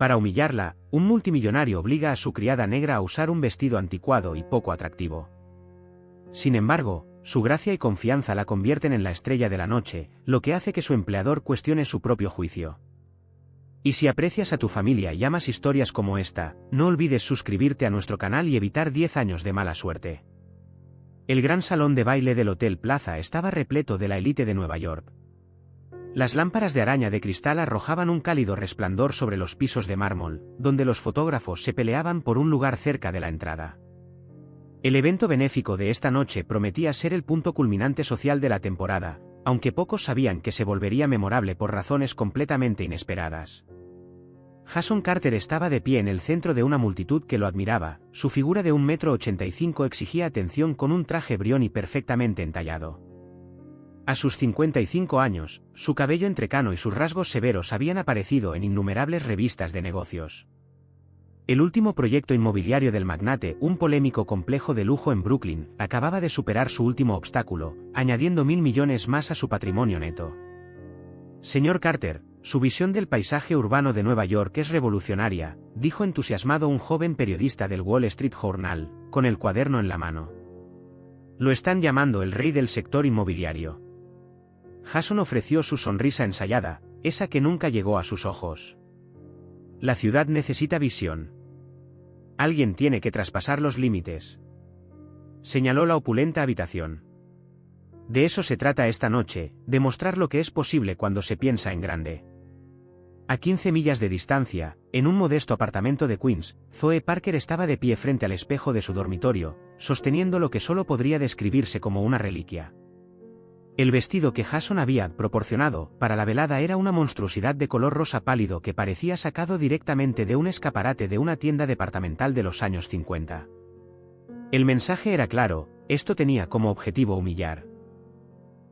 Para humillarla, un multimillonario obliga a su criada negra a usar un vestido anticuado y poco atractivo. Sin embargo, su gracia y confianza la convierten en la estrella de la noche, lo que hace que su empleador cuestione su propio juicio. Y si aprecias a tu familia y amas historias como esta, no olvides suscribirte a nuestro canal y evitar 10 años de mala suerte. El gran salón de baile del Hotel Plaza estaba repleto de la élite de Nueva York. Las lámparas de araña de cristal arrojaban un cálido resplandor sobre los pisos de mármol, donde los fotógrafos se peleaban por un lugar cerca de la entrada. El evento benéfico de esta noche prometía ser el punto culminante social de la temporada, aunque pocos sabían que se volvería memorable por razones completamente inesperadas. Jason Carter estaba de pie en el centro de una multitud que lo admiraba, su figura de 1,85 m exigía atención con un traje brión y perfectamente entallado. A sus 55 años, su cabello entrecano y sus rasgos severos habían aparecido en innumerables revistas de negocios. El último proyecto inmobiliario del magnate, un polémico complejo de lujo en Brooklyn, acababa de superar su último obstáculo, añadiendo 1.000 millones más a su patrimonio neto. Señor Carter, su visión del paisaje urbano de Nueva York es revolucionaria, dijo entusiasmado un joven periodista del Wall Street Journal, con el cuaderno en la mano. Lo están llamando el rey del sector inmobiliario. Jason ofreció su sonrisa ensayada, esa que nunca llegó a sus ojos. La ciudad necesita visión. Alguien tiene que traspasar los límites. Señaló la opulenta habitación. De eso se trata esta noche, demostrar lo que es posible cuando se piensa en grande. A 15 millas de distancia, en un modesto apartamento de Queens, Zoe Parker estaba de pie frente al espejo de su dormitorio, sosteniendo lo que solo podría describirse como una reliquia. El vestido que Jason había proporcionado para la velada era una monstruosidad de color rosa pálido que parecía sacado directamente de un escaparate de una tienda departamental de los años 50. El mensaje era claro, esto tenía como objetivo humillar.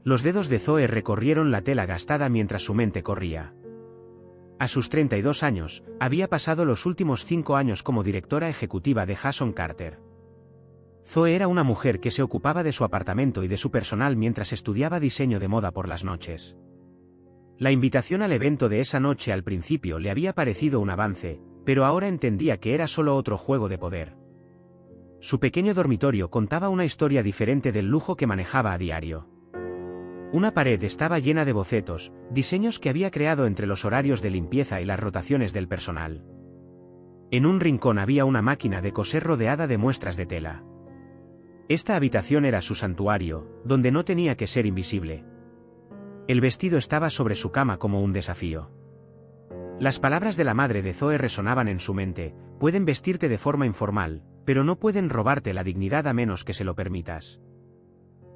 Los dedos de Zoe recorrieron la tela gastada mientras su mente corría. A sus 32 años, había pasado los últimos 5 años como directora ejecutiva de Jason Carter. Zoe era una mujer que se ocupaba de su apartamento y de su personal mientras estudiaba diseño de moda por las noches. La invitación al evento de esa noche al principio le había parecido un avance, pero ahora entendía que era solo otro juego de poder. Su pequeño dormitorio contaba una historia diferente del lujo que manejaba a diario. Una pared estaba llena de bocetos, diseños que había creado entre los horarios de limpieza y las rotaciones del personal. En un rincón había una máquina de coser rodeada de muestras de tela. Esta habitación era su santuario, donde no tenía que ser invisible. El vestido estaba sobre su cama como un desafío. Las palabras de la madre de Zoe resonaban en su mente: pueden vestirte de forma informal, pero no pueden robarte la dignidad a menos que se lo permitas.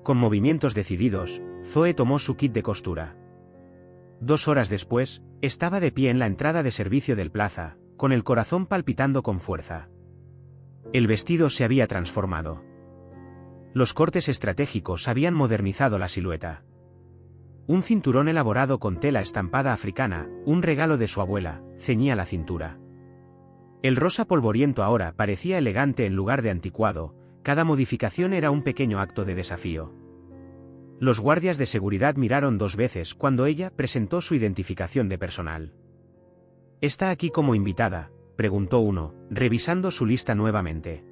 Con movimientos decididos, Zoe tomó su kit de costura. 2 horas después, estaba de pie en la entrada de servicio del Plaza, con el corazón palpitando con fuerza. El vestido se había transformado. Los cortes estratégicos habían modernizado la silueta. Un cinturón elaborado con tela estampada africana, un regalo de su abuela, ceñía la cintura. El rosa polvoriento ahora parecía elegante en lugar de anticuado, cada modificación era un pequeño acto de desafío. Los guardias de seguridad miraron 2 veces cuando ella presentó su identificación de personal. ¿Está aquí como invitada?, preguntó uno, revisando su lista nuevamente.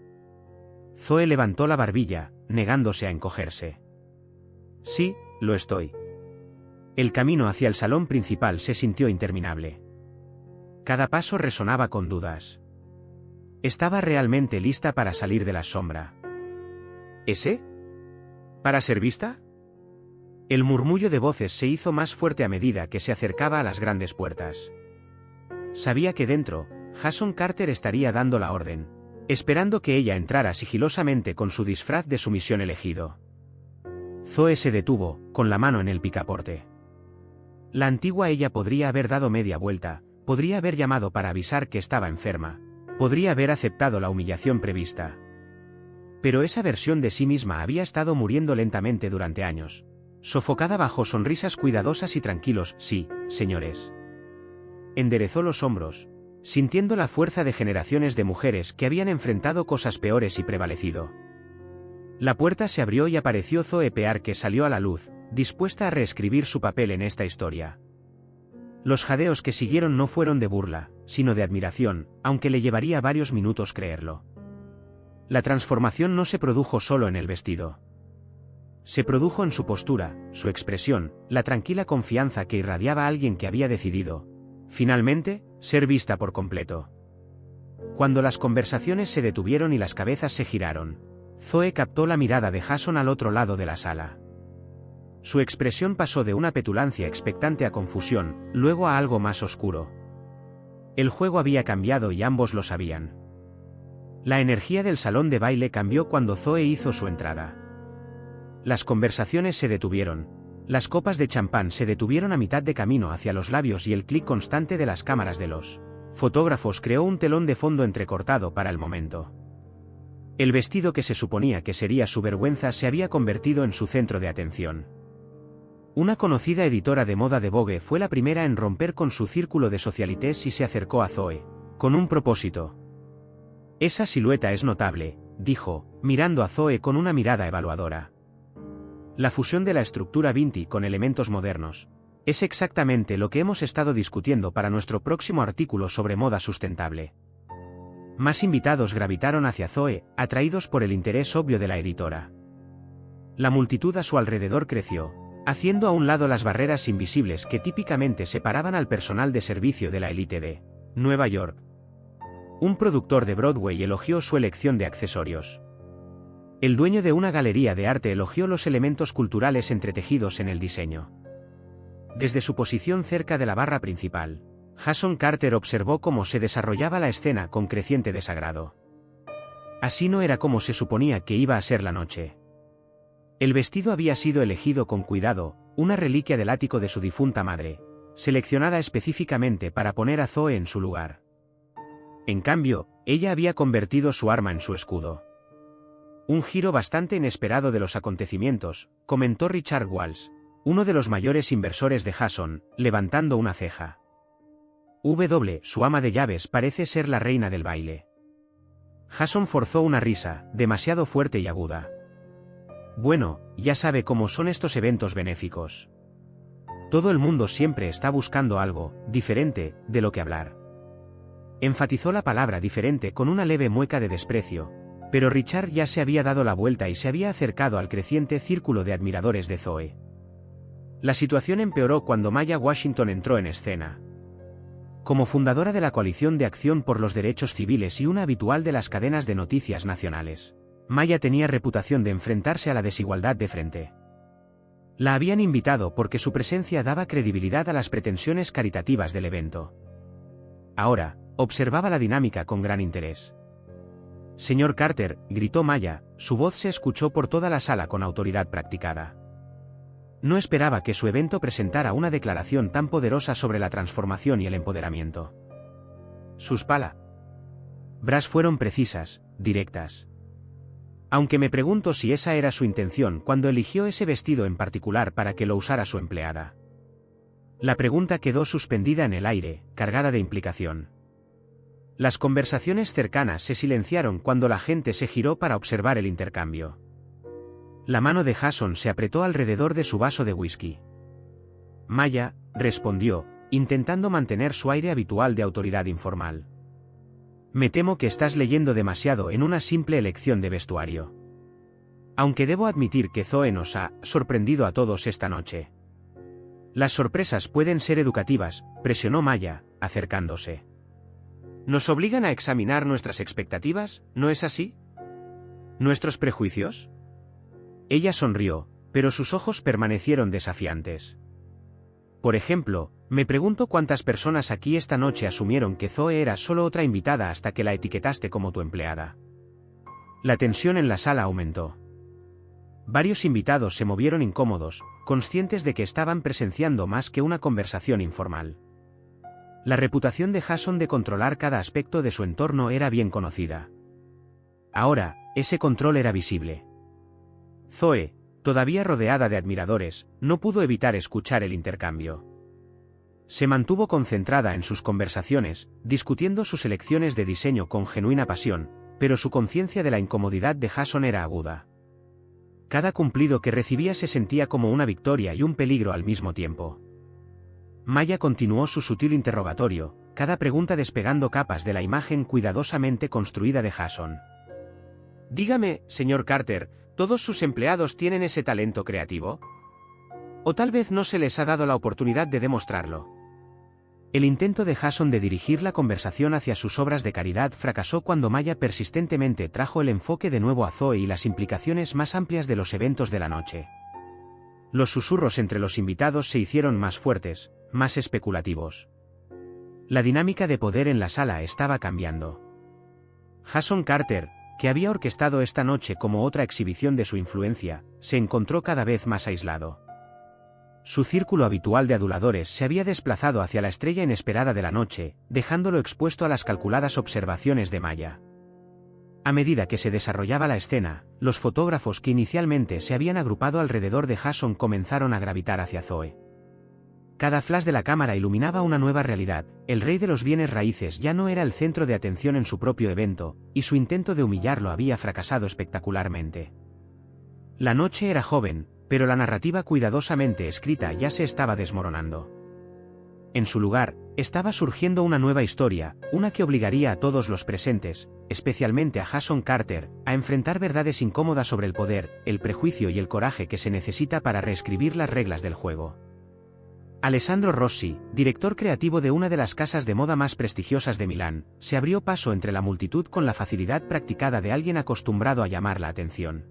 Zoe levantó la barbilla, negándose a encogerse. Sí, lo estoy. El camino hacia el salón principal se sintió interminable. Cada paso resonaba con dudas. Estaba realmente lista para salir de la sombra. ¿Ese? ¿Para ser vista? El murmullo de voces se hizo más fuerte a medida que se acercaba a las grandes puertas. Sabía que dentro, Jason Carter estaría dando la orden, esperando que ella entrara sigilosamente con su disfraz de sumisión elegido. Zoe se detuvo, con la mano en el picaporte. La antigua ella podría haber dado media vuelta, podría haber llamado para avisar que estaba enferma, podría haber aceptado la humillación prevista. Pero esa versión de sí misma había estado muriendo lentamente durante años, sofocada bajo sonrisas cuidadosas y tranquilos «sí, señores». Enderezó los hombros, sintiendo la fuerza de generaciones de mujeres que habían enfrentado cosas peores y prevalecido. La puerta se abrió y apareció Zoe Parker, que salió a la luz, dispuesta a reescribir su papel en esta historia. Los jadeos que siguieron no fueron de burla, sino de admiración, aunque le llevaría varios minutos creerlo. La transformación no se produjo solo en el vestido. Se produjo en su postura, su expresión, la tranquila confianza que irradiaba a alguien que había decidido, finalmente, ser vista por completo. Cuando las conversaciones se detuvieron y las cabezas se giraron, Zoe captó la mirada de Jason al otro lado de la sala. Su expresión pasó de una petulancia expectante a confusión, luego a algo más oscuro. El juego había cambiado y ambos lo sabían. La energía del salón de baile cambió cuando Zoe hizo su entrada. Las conversaciones se detuvieron, las copas de champán se detuvieron a mitad de camino hacia los labios y el clic constante de las cámaras de los fotógrafos creó un telón de fondo entrecortado para el momento. El vestido que se suponía que sería su vergüenza se había convertido en su centro de atención. Una conocida editora de moda de Vogue fue la primera en romper con su círculo de socialites y se acercó a Zoe, con un propósito. «Esa silueta es notable», dijo, mirando a Zoe con una mirada evaluadora. «La fusión de la estructura vintage con elementos modernos. Es exactamente lo que hemos estado discutiendo para nuestro próximo artículo sobre moda sustentable». Más invitados gravitaron hacia Zoe, atraídos por el interés obvio de la editora. La multitud a su alrededor creció, haciendo a un lado las barreras invisibles que típicamente separaban al personal de servicio de la élite de Nueva York. Un productor de Broadway elogió su elección de accesorios. El dueño de una galería de arte elogió los elementos culturales entretejidos en el diseño. Desde su posición cerca de la barra principal, Jason Carter observó cómo se desarrollaba la escena con creciente desagrado. Así no era como se suponía que iba a ser la noche. El vestido había sido elegido con cuidado, una reliquia del ático de su difunta madre, seleccionada específicamente para poner a Zoe en su lugar. En cambio, ella había convertido su arma en su escudo. Un giro bastante inesperado de los acontecimientos, comentó Richard Walsh, uno de los mayores inversores de Jason, levantando una ceja. Su ama de llaves parece ser la reina del baile. Jason forzó una risa, demasiado fuerte y aguda. Bueno, ya sabe cómo son estos eventos benéficos. Todo el mundo siempre está buscando algo diferente de lo que hablar. Enfatizó la palabra diferente con una leve mueca de desprecio, pero Richard ya se había dado la vuelta y se había acercado al creciente círculo de admiradores de Zoe. La situación empeoró cuando Maya Washington entró en escena. Como fundadora de la Coalición de Acción por los Derechos Civiles y una habitual de las cadenas de noticias nacionales, Maya tenía reputación de enfrentarse a la desigualdad de frente. La habían invitado porque su presencia daba credibilidad a las pretensiones caritativas del evento. Ahora, observaba la dinámica con gran interés. «Señor Carter», gritó Maya, su voz se escuchó por toda la sala con autoridad practicada. No esperaba que su evento presentara una declaración tan poderosa sobre la transformación y el empoderamiento. Sus palabras fueron precisas, directas. Aunque me pregunto si esa era su intención cuando eligió ese vestido en particular para que lo usara su empleada. La pregunta quedó suspendida en el aire, cargada de implicación. Las conversaciones cercanas se silenciaron cuando la gente se giró para observar el intercambio. La mano de Jason se apretó alrededor de su vaso de whisky. «Maya», respondió, intentando mantener su aire habitual de autoridad informal. «Me temo que estás leyendo demasiado en una simple elección de vestuario. Aunque debo admitir que Zoe nos ha sorprendido a todos esta noche». «Las sorpresas pueden ser educativas», presionó Maya, acercándose. «Nos obligan a examinar nuestras expectativas, ¿no es así? ¿Nuestros prejuicios?». Ella sonrió, pero sus ojos permanecieron desafiantes. «Por ejemplo, me pregunto cuántas personas aquí esta noche asumieron que Zoe era solo otra invitada hasta que la etiquetaste como tu empleada». La tensión en la sala aumentó. Varios invitados se movieron incómodos, conscientes de que estaban presenciando más que una conversación informal. La reputación de Jason de controlar cada aspecto de su entorno era bien conocida. Ahora, ese control era visible. Zoe, todavía rodeada de admiradores, no pudo evitar escuchar el intercambio. Se mantuvo concentrada en sus conversaciones, discutiendo sus elecciones de diseño con genuina pasión, pero su conciencia de la incomodidad de Jason era aguda. Cada cumplido que recibía se sentía como una victoria y un peligro al mismo tiempo. Maya continuó su sutil interrogatorio, cada pregunta despegando capas de la imagen cuidadosamente construida de Jason. Dígame, señor Carter, ¿todos sus empleados tienen ese talento creativo? ¿O tal vez no se les ha dado la oportunidad de demostrarlo? El intento de Jason de dirigir la conversación hacia sus obras de caridad fracasó cuando Maya persistentemente trajo el enfoque de nuevo a Zoe y las implicaciones más amplias de los eventos de la noche. Los susurros entre los invitados se hicieron más fuertes, más especulativos. La dinámica de poder en la sala estaba cambiando. Jason Carter, que había orquestado esta noche como otra exhibición de su influencia, se encontró cada vez más aislado. Su círculo habitual de aduladores se había desplazado hacia la estrella inesperada de la noche, dejándolo expuesto a las calculadas observaciones de Maya. A medida que se desarrollaba la escena, los fotógrafos que inicialmente se habían agrupado alrededor de Jason comenzaron a gravitar hacia Zoe. Cada flash de la cámara iluminaba una nueva realidad: el rey de los bienes raíces ya no era el centro de atención en su propio evento, y su intento de humillarlo había fracasado espectacularmente. La noche era joven, pero la narrativa cuidadosamente escrita ya se estaba desmoronando. En su lugar, estaba surgiendo una nueva historia, una que obligaría a todos los presentes, especialmente a Jason Carter, a enfrentar verdades incómodas sobre el poder, el prejuicio y el coraje que se necesita para reescribir las reglas del juego. Alessandro Rossi, director creativo de una de las casas de moda más prestigiosas de Milán, se abrió paso entre la multitud con la facilidad practicada de alguien acostumbrado a llamar la atención.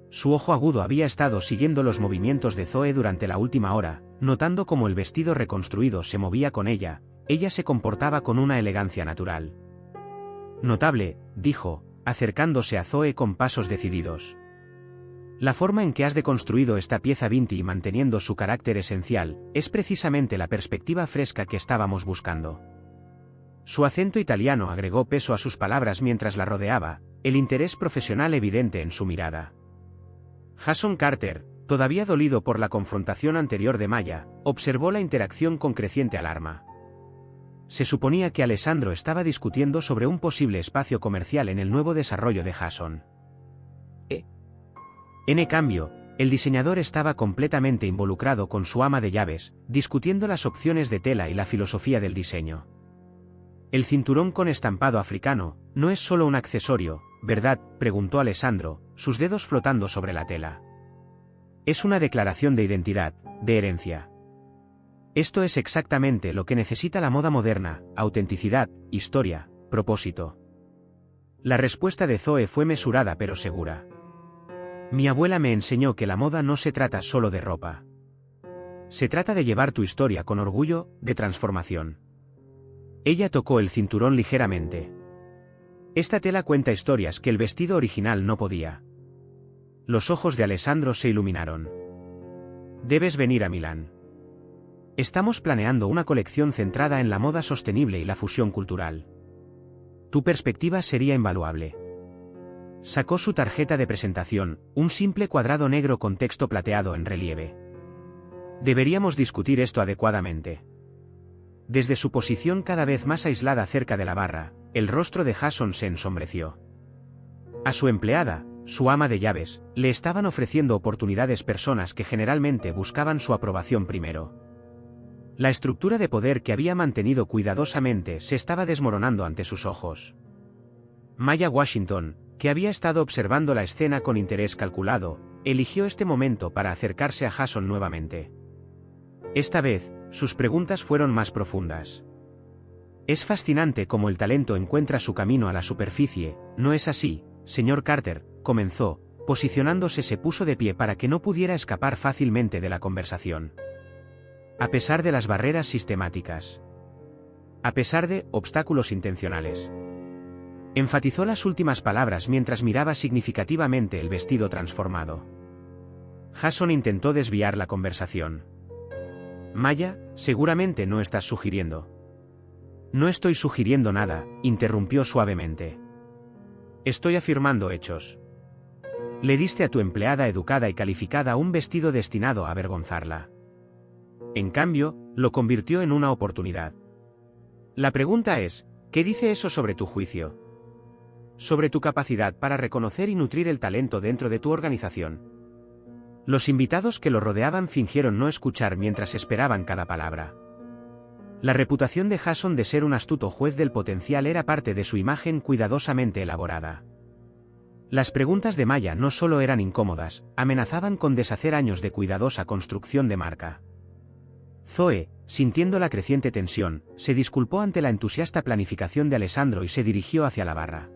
Su ojo agudo había estado siguiendo los movimientos de Zoe durante la última hora, notando cómo el vestido reconstruido se movía con ella. Ella se comportaba con una elegancia natural. Notable, dijo, acercándose a Zoe con pasos decididos. La forma en que has deconstruido esta pieza vintage y manteniendo su carácter esencial, es precisamente la perspectiva fresca que estábamos buscando. Su acento italiano agregó peso a sus palabras mientras la rodeaba, el interés profesional evidente en su mirada. Jason Carter, todavía dolido por la confrontación anterior de Maya, observó la interacción con creciente alarma. Se suponía que Alessandro estaba discutiendo sobre un posible espacio comercial en el nuevo desarrollo de Jason. En cambio, el diseñador estaba completamente involucrado con su ama de llaves, discutiendo las opciones de tela y la filosofía del diseño. El cinturón con estampado africano no es solo un accesorio, ¿verdad?, preguntó Alessandro, sus dedos flotando sobre la tela. Es una declaración de identidad, de herencia. Esto es exactamente lo que necesita la moda moderna: autenticidad, historia, propósito. La respuesta de Zoe fue mesurada pero segura. Mi abuela me enseñó que la moda no se trata solo de ropa. Se trata de llevar tu historia con orgullo, de transformación. Ella tocó el cinturón ligeramente. Esta tela cuenta historias que el vestido original no podía. Los ojos de Alessandro se iluminaron. Debes venir a Milán. Estamos planeando una colección centrada en la moda sostenible y la fusión cultural. Tu perspectiva sería invaluable. Sacó su tarjeta de presentación, un simple cuadrado negro con texto plateado en relieve. Deberíamos discutir esto adecuadamente. Desde su posición cada vez más aislada cerca de la barra, el rostro de Jason se ensombreció. A su empleada, su ama de llaves, le estaban ofreciendo oportunidades personas que generalmente buscaban su aprobación primero. La estructura de poder que había mantenido cuidadosamente se estaba desmoronando ante sus ojos. Maya Washington, que había estado observando la escena con interés calculado, eligió este momento para acercarse a Jason nuevamente. Esta vez, sus preguntas fueron más profundas. Es fascinante cómo el talento encuentra su camino a la superficie, ¿no es así, señor Carter?, comenzó, posicionándose. Se puso de pie para que no pudiera escapar fácilmente de la conversación. A pesar de las barreras sistemáticas. A pesar de obstáculos intencionales. Enfatizó las últimas palabras mientras miraba significativamente el vestido transformado. Jason intentó desviar la conversación. Maya, seguramente no estás sugiriendo. No estoy sugiriendo nada, interrumpió suavemente. Estoy afirmando hechos. Le diste a tu empleada educada y calificada un vestido destinado a avergonzarla. En cambio, lo convirtió en una oportunidad. La pregunta es, ¿qué dice eso sobre tu juicio? Sobre tu capacidad para reconocer y nutrir el talento dentro de tu organización. Los invitados que lo rodeaban fingieron no escuchar mientras esperaban cada palabra. La reputación de Jason de ser un astuto juez del potencial era parte de su imagen cuidadosamente elaborada. Las preguntas de Maya no solo eran incómodas, amenazaban con deshacer años de cuidadosa construcción de marca. Zoe, sintiendo la creciente tensión, se disculpó ante la entusiasta planificación de Alessandro y se dirigió hacia la barra.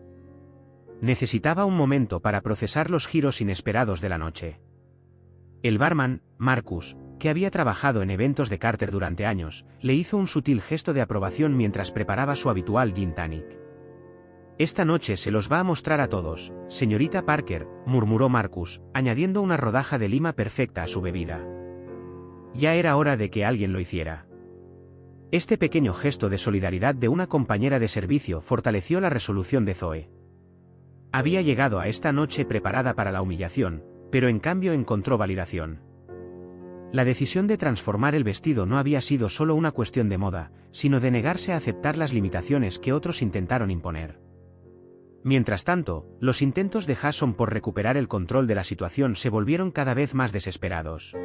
Necesitaba un momento para procesar los giros inesperados de la noche. El barman, Marcus, que había trabajado en eventos de Carter durante años, le hizo un sutil gesto de aprobación mientras preparaba su habitual gin tonic. «Esta noche se los va a mostrar a todos, señorita Parker», murmuró Marcus, añadiendo una rodaja de lima perfecta a su bebida. Ya era hora de que alguien lo hiciera. Este pequeño gesto de solidaridad de una compañera de servicio fortaleció la resolución de Zoe. Había llegado a esta noche preparada para la humillación, pero en cambio encontró validación. La decisión de transformar el vestido no había sido solo una cuestión de moda, sino de negarse a aceptar las limitaciones que otros intentaron imponer. Mientras tanto, los intentos de Jason por recuperar el control de la situación se volvieron cada vez más desesperados.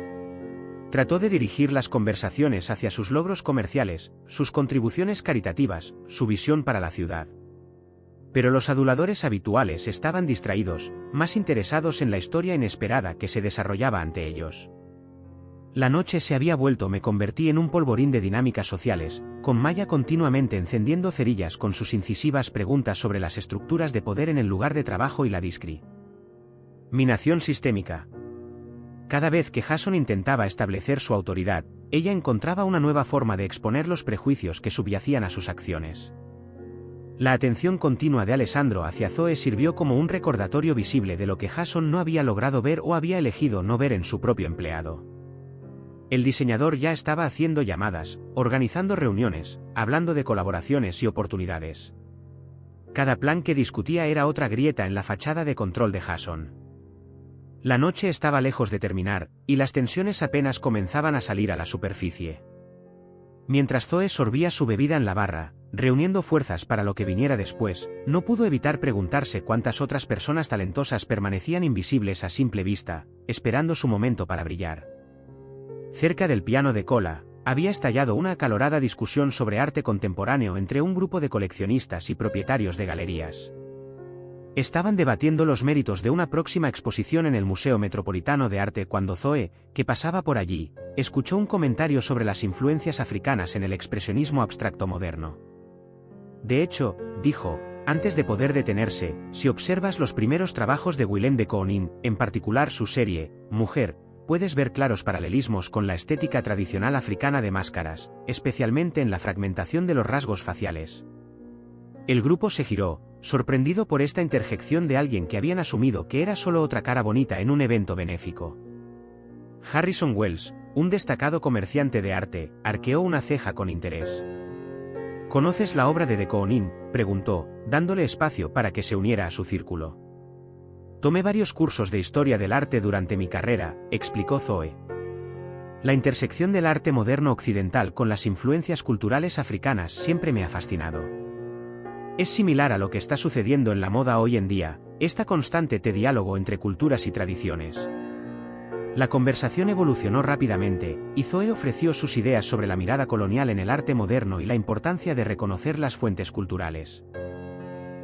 Trató de dirigir las conversaciones hacia sus logros comerciales, sus contribuciones caritativas, su visión para la ciudad. Pero los aduladores habituales estaban distraídos, más interesados en la historia inesperada que se desarrollaba ante ellos. La noche se había vuelto. Me convertí en un polvorín de dinámicas sociales, con Maya continuamente encendiendo cerillas con sus incisivas preguntas sobre las estructuras de poder en el lugar de trabajo y la discriminación sistémica. Cada vez que Jason intentaba establecer su autoridad, ella encontraba una nueva forma de exponer los prejuicios que subyacían a sus acciones. La atención continua de Alessandro hacia Zoe sirvió como un recordatorio visible de lo que Jason no había logrado ver o había elegido no ver en su propio empleado. El diseñador ya estaba haciendo llamadas, organizando reuniones, hablando de colaboraciones y oportunidades. Cada plan que discutía era otra grieta en la fachada de control de Jason. La noche estaba lejos de terminar, y las tensiones apenas comenzaban a salir a la superficie. Mientras Zoe sorbía su bebida en la barra, reuniendo fuerzas para lo que viniera después, no pudo evitar preguntarse cuántas otras personas talentosas permanecían invisibles a simple vista, esperando su momento para brillar. Cerca del piano de cola, había estallado una acalorada discusión sobre arte contemporáneo entre un grupo de coleccionistas y propietarios de galerías. Estaban debatiendo los méritos de una próxima exposición en el Museo Metropolitano de Arte cuando Zoe, que pasaba por allí, escuchó un comentario sobre las influencias africanas en el expresionismo abstracto moderno. De hecho, dijo, antes de poder detenerse, si observas los primeros trabajos de Willem de Kooning, en particular su serie, Mujer, puedes ver claros paralelismos con la estética tradicional africana de máscaras, especialmente en la fragmentación de los rasgos faciales. El grupo se giró, sorprendido por esta interjección de alguien que habían asumido que era solo otra cara bonita en un evento benéfico. Harrison Wells, un destacado comerciante de arte, arqueó una ceja con interés. ¿Conoces la obra de Kooning?, preguntó, dándole espacio para que se uniera a su círculo. Tomé varios cursos de historia del arte durante mi carrera, explicó Zoe. La intersección del arte moderno occidental con las influencias culturales africanas siempre me ha fascinado. Es similar a lo que está sucediendo en la moda hoy en día, esta constante diálogo entre culturas y tradiciones. La conversación evolucionó rápidamente, y Zoe ofreció sus ideas sobre la mirada colonial en el arte moderno y la importancia de reconocer las fuentes culturales.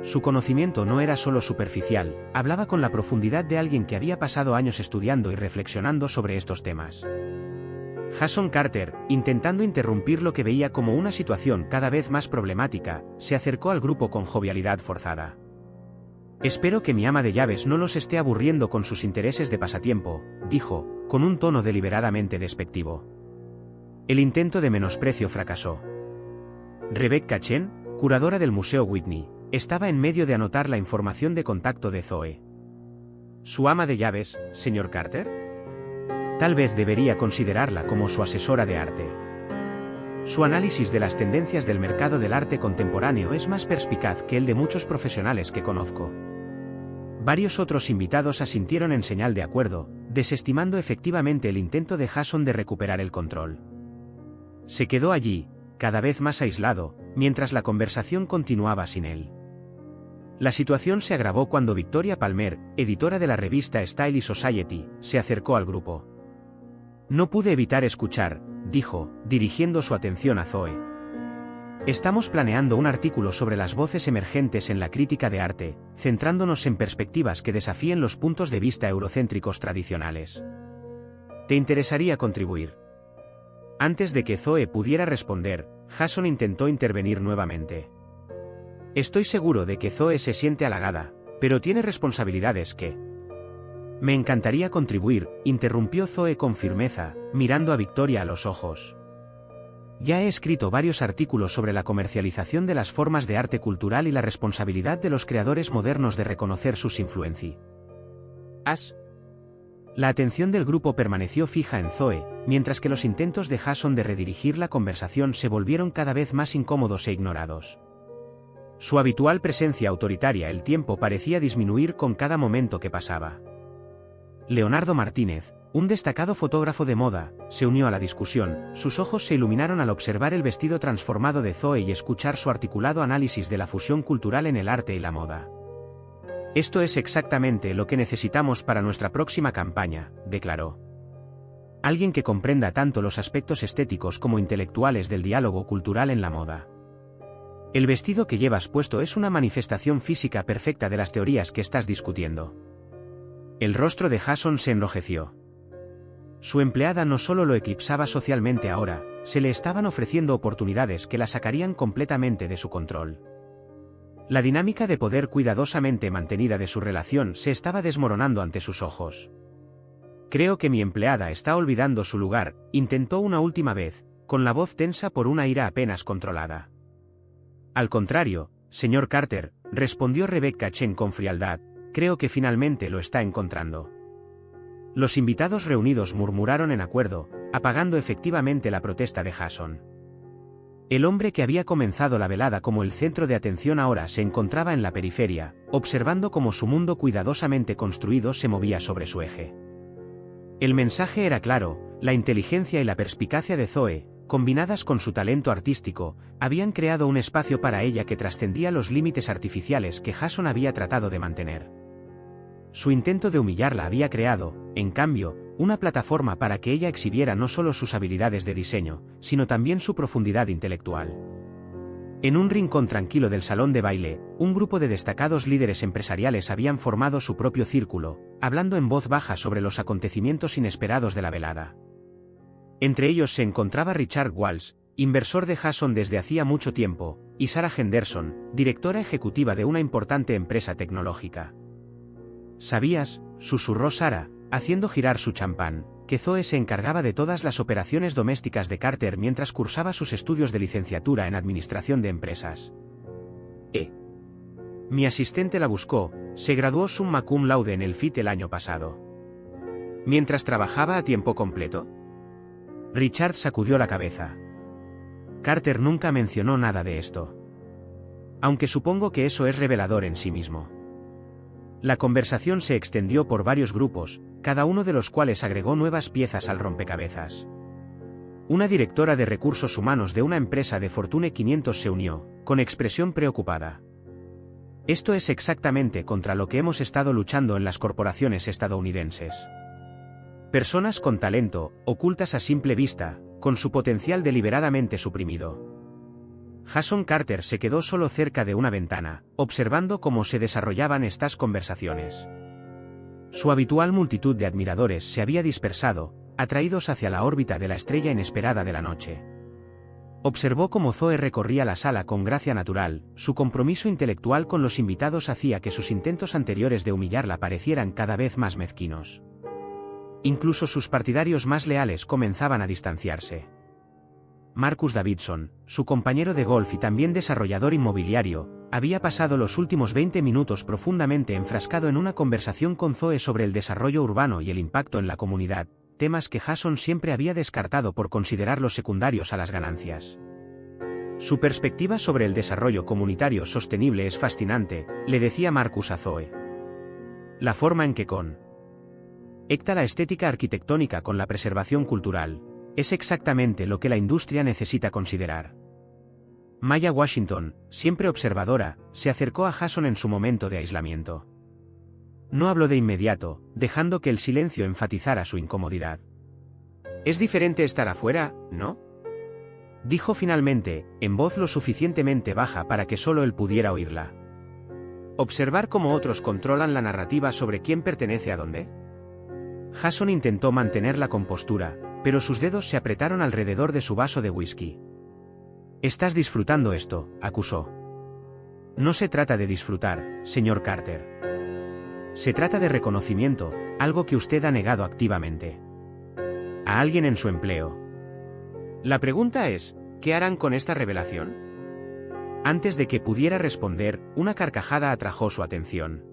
Su conocimiento no era solo superficial, hablaba con la profundidad de alguien que había pasado años estudiando y reflexionando sobre estos temas. Jason Carter, intentando interrumpir lo que veía como una situación cada vez más problemática, se acercó al grupo con jovialidad forzada. Espero que mi ama de llaves no los esté aburriendo con sus intereses de pasatiempo, dijo, con un tono deliberadamente despectivo. El intento de menosprecio fracasó. Rebecca Chen, curadora del Museo Whitney, estaba en medio de anotar la información de contacto de Zoe. ¿Su ama de llaves, señor Carter? Tal vez debería considerarla como su asesora de arte. Su análisis de las tendencias del mercado del arte contemporáneo es más perspicaz que el de muchos profesionales que conozco. Varios otros invitados asintieron en señal de acuerdo, desestimando efectivamente el intento de Jason de recuperar el control. Se quedó allí, cada vez más aislado, mientras la conversación continuaba sin él. La situación se agravó cuando Victoria Palmer, editora de la revista Style y Society, se acercó al grupo. No pude evitar escuchar, dijo, dirigiendo su atención a Zoe. Estamos planeando un artículo sobre las voces emergentes en la crítica de arte, centrándonos en perspectivas que desafíen los puntos de vista eurocéntricos tradicionales. ¿Te interesaría contribuir? Antes de que Zoe pudiera responder, Jason intentó intervenir nuevamente. Estoy seguro de que Zoe se siente halagada, pero tiene responsabilidades que... Me encantaría contribuir, interrumpió Zoe con firmeza, mirando a Victoria a los ojos. Ya he escrito varios artículos sobre la comercialización de las formas de arte cultural y la responsabilidad de los creadores modernos de reconocer sus influencias. La atención del grupo permaneció fija en Zoe, mientras que los intentos de Jason de redirigir la conversación se volvieron cada vez más incómodos e ignorados. Su habitual presencia autoritaria el tiempo parecía disminuir con cada momento que pasaba. Leonardo Martínez, un destacado fotógrafo de moda, se unió a la discusión. Sus ojos se iluminaron al observar el vestido transformado de Zoe y escuchar su articulado análisis de la fusión cultural en el arte y la moda. Esto es exactamente lo que necesitamos para nuestra próxima campaña, declaró. Alguien que comprenda tanto los aspectos estéticos como intelectuales del diálogo cultural en la moda. El vestido que llevas puesto es una manifestación física perfecta de las teorías que estás discutiendo. El rostro de Jason se enrojeció. Su empleada no solo lo eclipsaba socialmente ahora, se le estaban ofreciendo oportunidades que la sacarían completamente de su control. La dinámica de poder cuidadosamente mantenida de su relación se estaba desmoronando ante sus ojos. Creo que mi empleada está olvidando su lugar, intentó una última vez, con la voz tensa por una ira apenas controlada. Al contrario, señor Carter, respondió Rebecca Chen con frialdad, creo que finalmente lo está encontrando. Los invitados reunidos murmuraron en acuerdo, apagando efectivamente la protesta de Jason. El hombre que había comenzado la velada como el centro de atención ahora se encontraba en la periferia, observando cómo su mundo cuidadosamente construido se movía sobre su eje. El mensaje era claro, la inteligencia y la perspicacia de Zoe, combinadas con su talento artístico, habían creado un espacio para ella que trascendía los límites artificiales que Jason había tratado de mantener. Su intento de humillarla había creado, en cambio, una plataforma para que ella exhibiera no solo sus habilidades de diseño, sino también su profundidad intelectual. En un rincón tranquilo del salón de baile, un grupo de destacados líderes empresariales habían formado su propio círculo, hablando en voz baja sobre los acontecimientos inesperados de la velada. Entre ellos se encontraba Richard Walsh, inversor de Jason desde hacía mucho tiempo, y Sarah Henderson, directora ejecutiva de una importante empresa tecnológica. ¿Sabías?, susurró Sarah, haciendo girar su champán, que Zoe se encargaba de todas las operaciones domésticas de Carter mientras cursaba sus estudios de licenciatura en Administración de Empresas. Mi asistente la buscó, se graduó summa cum laude en el FIT el año pasado. ¿Mientras trabajaba a tiempo completo? Richard sacudió la cabeza. Carter nunca mencionó nada de esto. Aunque supongo que eso es revelador en sí mismo. La conversación se extendió por varios grupos, cada uno de los cuales agregó nuevas piezas al rompecabezas. Una directora de recursos humanos de una empresa de Fortune 500 se unió, con expresión preocupada. Esto es exactamente contra lo que hemos estado luchando en las corporaciones estadounidenses. Personas con talento, ocultas a simple vista, con su potencial deliberadamente suprimido. Jason Carter se quedó solo cerca de una ventana, observando cómo se desarrollaban estas conversaciones. Su habitual multitud de admiradores se había dispersado, atraídos hacia la órbita de la estrella inesperada de la noche. Observó cómo Zoe recorría la sala con gracia natural, su compromiso intelectual con los invitados hacía que sus intentos anteriores de humillarla parecieran cada vez más mezquinos. Incluso sus partidarios más leales comenzaban a distanciarse. Marcus Davidson, su compañero de golf y también desarrollador inmobiliario, había pasado los últimos 20 minutos profundamente enfrascado en una conversación con Zoe sobre el desarrollo urbano y el impacto en la comunidad, temas que Jason siempre había descartado por considerarlos secundarios a las ganancias. Su perspectiva sobre el desarrollo comunitario sostenible es fascinante, le decía Marcus a Zoe. La forma en que conecta la estética arquitectónica con la preservación cultural es exactamente lo que la industria necesita considerar. Maya Washington, siempre observadora, se acercó a Jason en su momento de aislamiento. No habló de inmediato, dejando que el silencio enfatizara su incomodidad. Es diferente estar afuera, ¿no? dijo finalmente, en voz lo suficientemente baja para que solo él pudiera oírla. ¿Observar cómo otros controlan la narrativa sobre quién pertenece a dónde? Jason intentó mantener la compostura, pero sus dedos se apretaron alrededor de su vaso de whisky. «Estás disfrutando esto», acusó. «No se trata de disfrutar, señor Carter. Se trata de reconocimiento, algo que usted ha negado activamente. A alguien en su empleo. La pregunta es, ¿qué harán con esta revelación?». Antes de que pudiera responder, una carcajada atrajo su atención.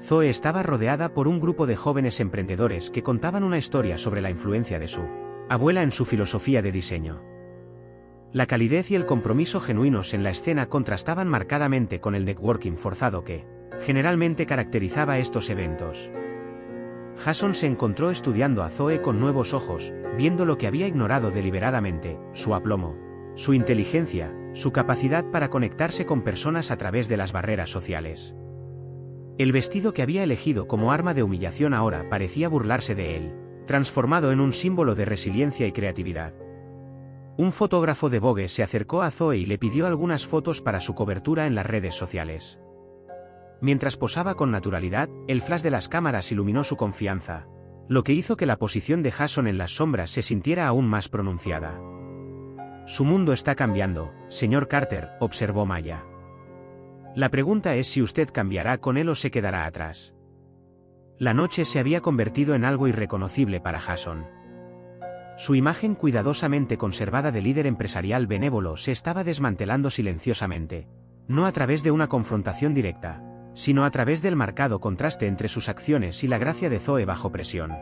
Zoe estaba rodeada por un grupo de jóvenes emprendedores que contaban una historia sobre la influencia de su abuela en su filosofía de diseño. La calidez y el compromiso genuinos en la escena contrastaban marcadamente con el networking forzado que, generalmente, caracterizaba estos eventos. Jason se encontró estudiando a Zoe con nuevos ojos, viendo lo que había ignorado deliberadamente: su aplomo, su inteligencia, su capacidad para conectarse con personas a través de las barreras sociales. El vestido que había elegido como arma de humillación ahora parecía burlarse de él, transformado en un símbolo de resiliencia y creatividad. Un fotógrafo de Vogue se acercó a Zoe y le pidió algunas fotos para su cobertura en las redes sociales. Mientras posaba con naturalidad, el flash de las cámaras iluminó su confianza, lo que hizo que la posición de Jason en las sombras se sintiera aún más pronunciada. «Su mundo está cambiando, señor Carter», observó Maya. «La pregunta es si usted cambiará con él o se quedará atrás». La noche se había convertido en algo irreconocible para Jason. Su imagen cuidadosamente conservada de líder empresarial benévolo se estaba desmantelando silenciosamente, no a través de una confrontación directa, sino a través del marcado contraste entre sus acciones y la gracia de Zoe bajo presión.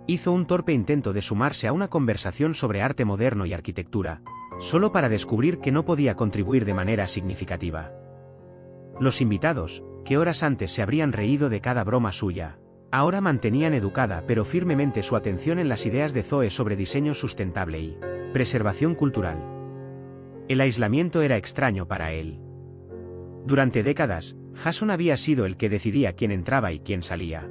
Hizo un torpe intento de sumarse a una conversación sobre arte moderno y arquitectura, solo para descubrir que no podía contribuir de manera significativa. Los invitados, que horas antes se habrían reído de cada broma suya, ahora mantenían educada pero firmemente su atención en las ideas de Zoe sobre diseño sustentable y preservación cultural. El aislamiento era extraño para él. Durante décadas, Jason había sido el que decidía quién entraba y quién salía.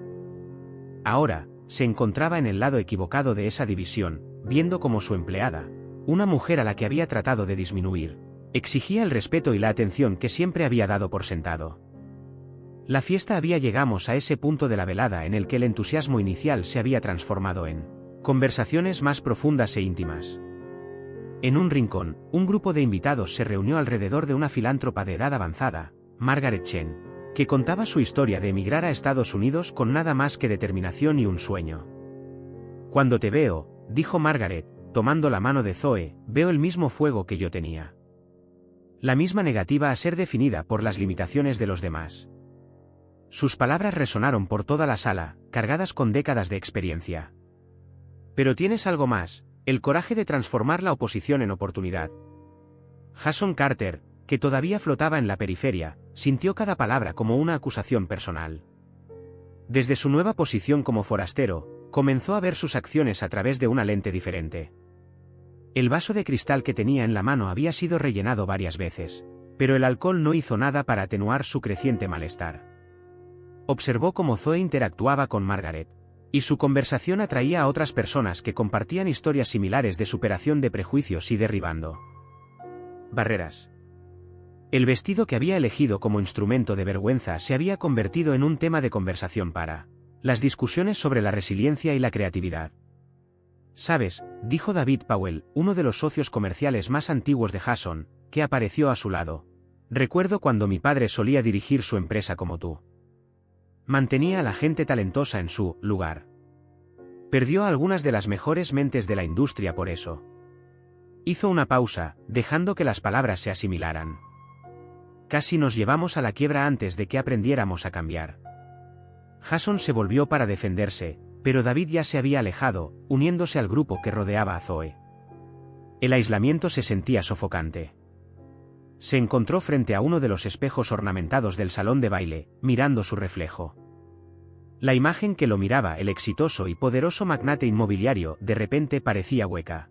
Ahora, se encontraba en el lado equivocado de esa división, viendo cómo su empleada, una mujer a la que había tratado de disminuir, exigía el respeto y la atención que siempre había dado por sentado. La fiesta llegamos a ese punto de la velada en el que el entusiasmo inicial se había transformado en conversaciones más profundas e íntimas. En un rincón, un grupo de invitados se reunió alrededor de una filántropa de edad avanzada, Margaret Chen, que contaba su historia de emigrar a Estados Unidos con nada más que determinación y un sueño. «Cuando te veo», dijo Margaret, tomando la mano de Zoe, «veo el mismo fuego que yo tenía. La misma negativa a ser definida por las limitaciones de los demás». Sus palabras resonaron por toda la sala, cargadas con décadas de experiencia. «Pero tienes algo más, el coraje de transformar la oposición en oportunidad». Jason Carter, que todavía flotaba en la periferia, sintió cada palabra como una acusación personal. Desde su nueva posición como forastero, comenzó a ver sus acciones a través de una lente diferente. El vaso de cristal que tenía en la mano había sido rellenado varias veces, pero el alcohol no hizo nada para atenuar su creciente malestar. Observó cómo Zoe interactuaba con Margaret, y su conversación atraía a otras personas que compartían historias similares de superación de prejuicios y derribando barreras. El vestido que había elegido como instrumento de vergüenza se había convertido en un tema de conversación para las discusiones sobre la resiliencia y la creatividad. «¿Sabes?», dijo David Powell, uno de los socios comerciales más antiguos de Jason, que apareció a su lado. «Recuerdo cuando mi padre solía dirigir su empresa como tú. Mantenía a la gente talentosa en su lugar. Perdió a algunas de las mejores mentes de la industria por eso». Hizo una pausa, dejando que las palabras se asimilaran. «Casi nos llevamos a la quiebra antes de que aprendiéramos a cambiar». Jason se volvió para defenderse, pero David ya se había alejado, uniéndose al grupo que rodeaba a Zoe. El aislamiento se sentía sofocante. Se encontró frente a uno de los espejos ornamentados del salón de baile, mirando su reflejo. La imagen que lo miraba, el exitoso y poderoso magnate inmobiliario, de repente parecía hueca.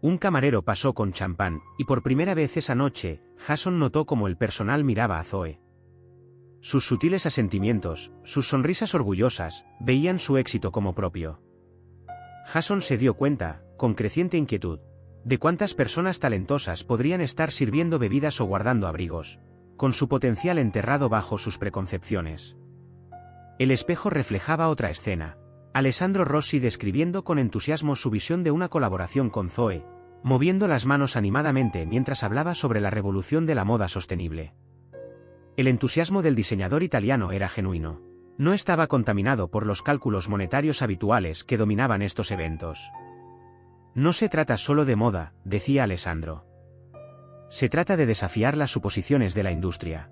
Un camarero pasó con champán, y por primera vez esa noche, Jason notó cómo el personal miraba a Zoe. Sus sutiles asentimientos, sus sonrisas orgullosas, veían su éxito como propio. Jason se dio cuenta, con creciente inquietud, ¿De cuántas personas talentosas podrían estar sirviendo bebidas o guardando abrigos, con su potencial enterrado bajo sus preconcepciones? El espejo reflejaba otra escena. Alessandro Rossi describiendo con entusiasmo su visión de una colaboración con Zoe, moviendo las manos animadamente mientras hablaba sobre la revolución de la moda sostenible. El entusiasmo del diseñador italiano era genuino. No estaba contaminado por los cálculos monetarios habituales que dominaban estos eventos. No se trata solo de moda, decía Alessandro. Se trata de desafiar las suposiciones de la industria.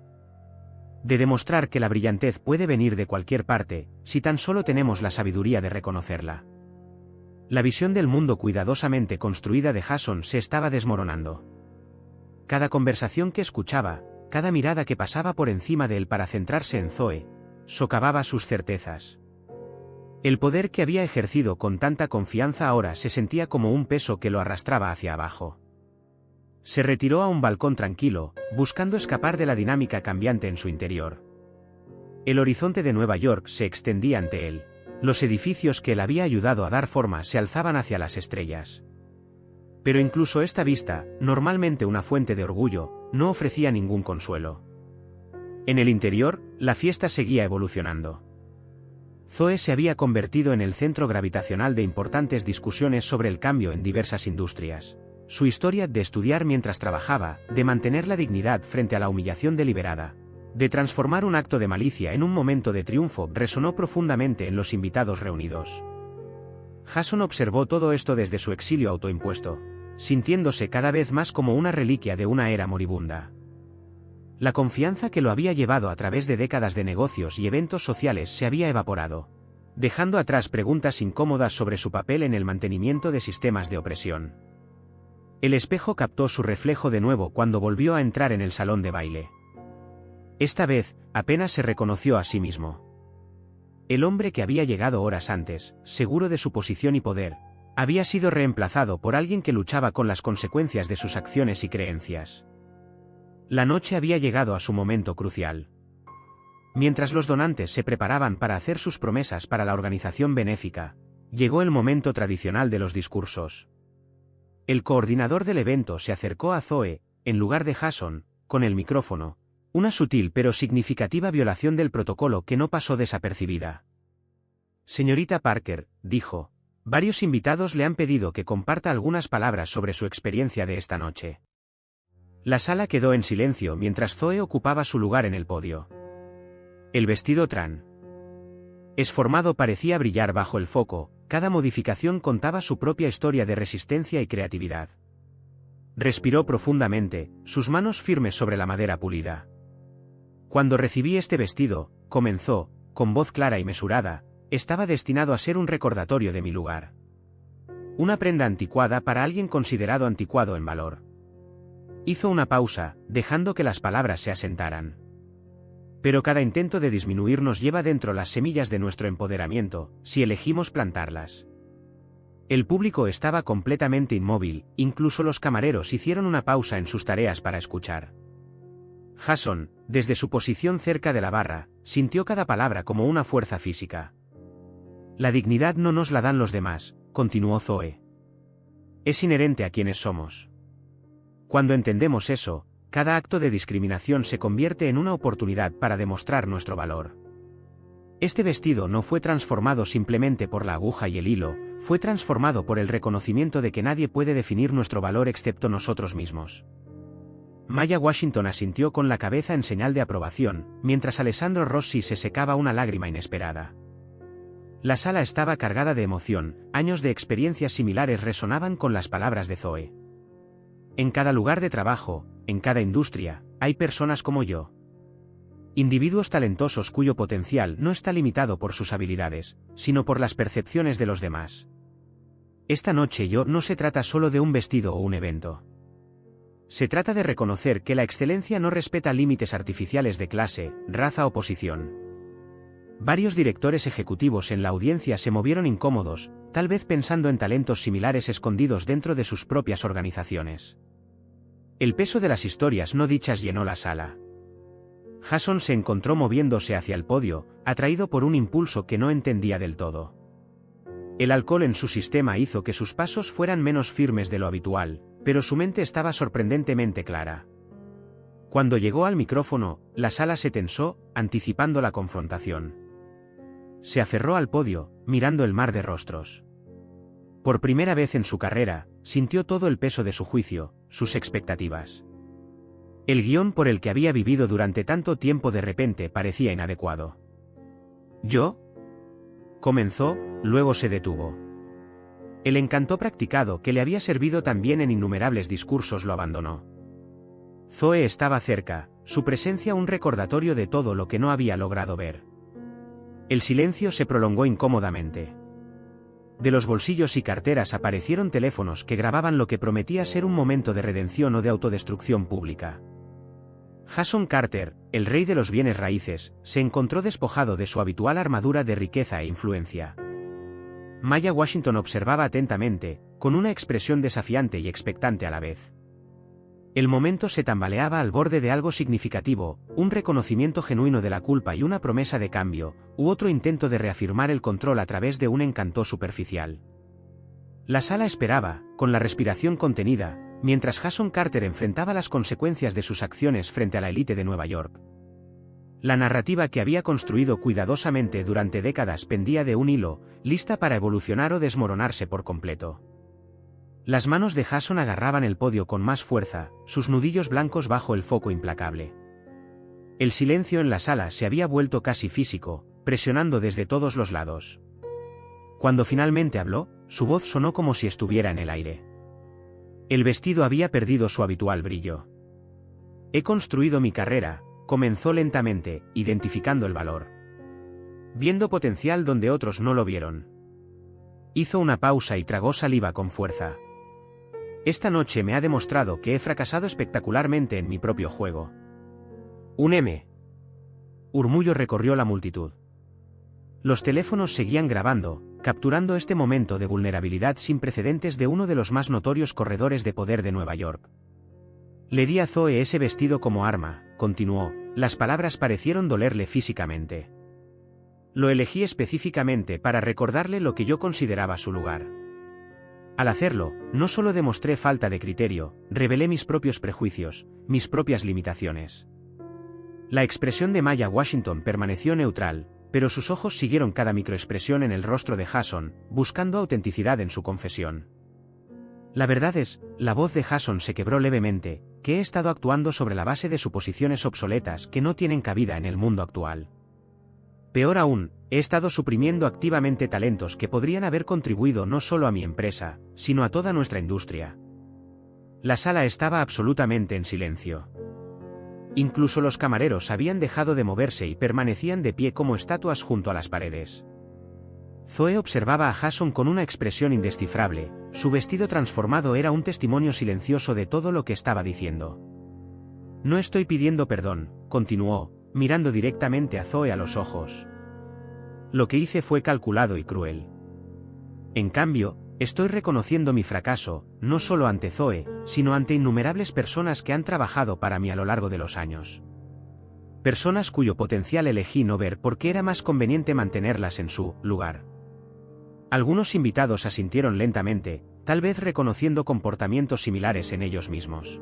De demostrar que la brillantez puede venir de cualquier parte, si tan solo tenemos la sabiduría de reconocerla. La visión del mundo cuidadosamente construida de Jason se estaba desmoronando. Cada conversación que escuchaba, cada mirada que pasaba por encima de él para centrarse en Zoe, socavaba sus certezas. El poder que había ejercido con tanta confianza ahora se sentía como un peso que lo arrastraba hacia abajo. Se retiró a un balcón tranquilo, buscando escapar de la dinámica cambiante en su interior. El horizonte de Nueva York se extendía ante él. Los edificios que él había ayudado a dar forma se alzaban hacia las estrellas. Pero incluso esta vista, normalmente una fuente de orgullo, no ofrecía ningún consuelo. En el interior, la fiesta seguía evolucionando. Zoe se había convertido en el centro gravitacional de importantes discusiones sobre el cambio en diversas industrias. Su historia de estudiar mientras trabajaba, de mantener la dignidad frente a la humillación deliberada, de transformar un acto de malicia en un momento de triunfo, resonó profundamente en los invitados reunidos. Jason observó todo esto desde su exilio autoimpuesto, sintiéndose cada vez más como una reliquia de una era moribunda. La confianza que lo había llevado a través de décadas de negocios y eventos sociales se había evaporado, dejando atrás preguntas incómodas sobre su papel en el mantenimiento de sistemas de opresión. El espejo captó su reflejo de nuevo cuando volvió a entrar en el salón de baile. Esta vez, apenas se reconoció a sí mismo. El hombre que había llegado horas antes, seguro de su posición y poder, había sido reemplazado por alguien que luchaba con las consecuencias de sus acciones y creencias. La noche había llegado a su momento crucial. Mientras los donantes se preparaban para hacer sus promesas para la organización benéfica, llegó el momento tradicional de los discursos. El coordinador del evento se acercó a Zoe, en lugar de Jason, con el micrófono, una sutil pero significativa violación del protocolo que no pasó desapercibida. Señorita Parker, dijo, varios invitados le han pedido que comparta algunas palabras sobre su experiencia de esta noche. La sala quedó en silencio mientras Zoe ocupaba su lugar en el podio. El vestido transformado parecía brillar bajo el foco, cada modificación contaba su propia historia de resistencia y creatividad. Respiró profundamente, sus manos firmes sobre la madera pulida. Cuando recibí este vestido, comenzó, con voz clara y mesurada, estaba destinado a ser un recordatorio de mi lugar. Una prenda anticuada para alguien considerado anticuado en valor. Hizo una pausa, dejando que las palabras se asentaran. Pero cada intento de disminuirnos lleva dentro las semillas de nuestro empoderamiento, si elegimos plantarlas. El público estaba completamente inmóvil, incluso los camareros hicieron una pausa en sus tareas para escuchar. Jason, desde su posición cerca de la barra, sintió cada palabra como una fuerza física. La dignidad no nos la dan los demás, continuó Zoe. Es inherente a quienes somos. Cuando entendemos eso, cada acto de discriminación se convierte en una oportunidad para demostrar nuestro valor. Este vestido no fue transformado simplemente por la aguja y el hilo, fue transformado por el reconocimiento de que nadie puede definir nuestro valor excepto nosotros mismos. Maya Washington asintió con la cabeza en señal de aprobación, mientras Alessandro Rossi se secaba una lágrima inesperada. La sala estaba cargada de emoción, años de experiencias similares resonaban con las palabras de Zoe. En cada lugar de trabajo, en cada industria, hay personas como yo. Individuos talentosos cuyo potencial no está limitado por sus habilidades, sino por las percepciones de los demás. Esta noche no se trata solo de un vestido o un evento. Se trata de reconocer que la excelencia no respeta límites artificiales de clase, raza o posición. Varios directores ejecutivos en la audiencia se movieron incómodos, tal vez pensando en talentos similares escondidos dentro de sus propias organizaciones. El peso de las historias no dichas llenó la sala. Jason se encontró moviéndose hacia el podio, atraído por un impulso que no entendía del todo. El alcohol en su sistema hizo que sus pasos fueran menos firmes de lo habitual, pero su mente estaba sorprendentemente clara. Cuando llegó al micrófono, la sala se tensó, anticipando la confrontación. Se aferró al podio, mirando el mar de rostros. Por primera vez en su carrera, sintió todo el peso de su juicio, sus expectativas. El guión por el que había vivido durante tanto tiempo de repente parecía inadecuado. ¿Yo? Comenzó, luego se detuvo. El encanto practicado que le había servido también en innumerables discursos lo abandonó. Zoe estaba cerca, su presencia un recordatorio de todo lo que no había logrado ver. El silencio se prolongó incómodamente. De los bolsillos y carteras aparecieron teléfonos que grababan lo que prometía ser un momento de redención o de autodestrucción pública. Jason Carter, el rey de los bienes raíces, se encontró despojado de su habitual armadura de riqueza e influencia. Maya Washington observaba atentamente, con una expresión desafiante y expectante a la vez. El momento se tambaleaba al borde de algo significativo, un reconocimiento genuino de la culpa y una promesa de cambio, u otro intento de reafirmar el control a través de un encanto superficial. La sala esperaba, con la respiración contenida, mientras Jason Carter enfrentaba las consecuencias de sus acciones frente a la élite de Nueva York. La narrativa que había construido cuidadosamente durante décadas pendía de un hilo, lista para evolucionar o desmoronarse por completo. Las manos de Jason agarraban el podio con más fuerza, sus nudillos blancos bajo el foco implacable. El silencio en la sala se había vuelto casi físico, presionando desde todos los lados. Cuando finalmente habló, su voz sonó como si estuviera en el aire. El vestido había perdido su habitual brillo. He construido mi carrera, comenzó lentamente, identificando el valor. Viendo potencial donde otros no lo vieron. Hizo una pausa y tragó saliva con fuerza. Esta noche me ha demostrado que he fracasado espectacularmente en mi propio juego. Un murmullo recorrió la multitud. Los teléfonos seguían grabando, capturando este momento de vulnerabilidad sin precedentes de uno de los más notorios corredores de poder de Nueva York. Le di a Zoe ese vestido como arma, continuó, las palabras parecieron dolerle físicamente. Lo elegí específicamente para recordarle lo que yo consideraba su lugar. Al hacerlo, no solo demostré falta de criterio, revelé mis propios prejuicios, mis propias limitaciones. La expresión de Maya Washington permaneció neutral, pero sus ojos siguieron cada microexpresión en el rostro de Jason, buscando autenticidad en su confesión. La verdad es, la voz de Jason se quebró levemente, que he estado actuando sobre la base de suposiciones obsoletas que no tienen cabida en el mundo actual. Peor aún, he estado suprimiendo activamente talentos que podrían haber contribuido no solo a mi empresa, sino a toda nuestra industria. La sala estaba absolutamente en silencio. Incluso los camareros habían dejado de moverse y permanecían de pie como estatuas junto a las paredes. Zoe observaba a Jason con una expresión indescifrable, su vestido transformado era un testimonio silencioso de todo lo que estaba diciendo. No estoy pidiendo perdón, continuó, mirando directamente a Zoe a los ojos. Lo que hice fue calculado y cruel. En cambio, estoy reconociendo mi fracaso, no solo ante Zoe, sino ante innumerables personas que han trabajado para mí a lo largo de los años. Personas cuyo potencial elegí no ver porque era más conveniente mantenerlas en su lugar. Algunos invitados asintieron lentamente, tal vez reconociendo comportamientos similares en ellos mismos.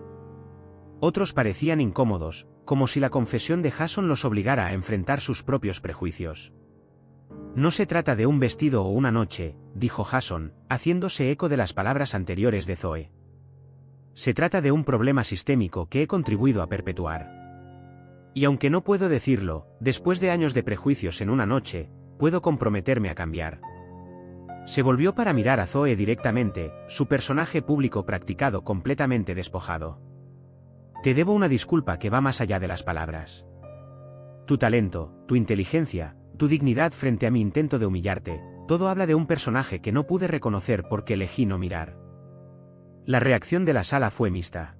Otros parecían incómodos, como si la confesión de Jason los obligara a enfrentar sus propios prejuicios. No se trata de un vestido o una noche, dijo Jason, haciéndose eco de las palabras anteriores de Zoe. Se trata de un problema sistémico que he contribuido a perpetuar. Y aunque no puedo decirlo, después de años de prejuicios en una noche, puedo comprometerme a cambiar. Se volvió para mirar a Zoe directamente, su personaje público practicado completamente despojado. Te debo una disculpa que va más allá de las palabras. Tu talento, tu inteligencia, tu dignidad frente a mi intento de humillarte, todo habla de un personaje que no pude reconocer porque elegí no mirar. La reacción de la sala fue mixta.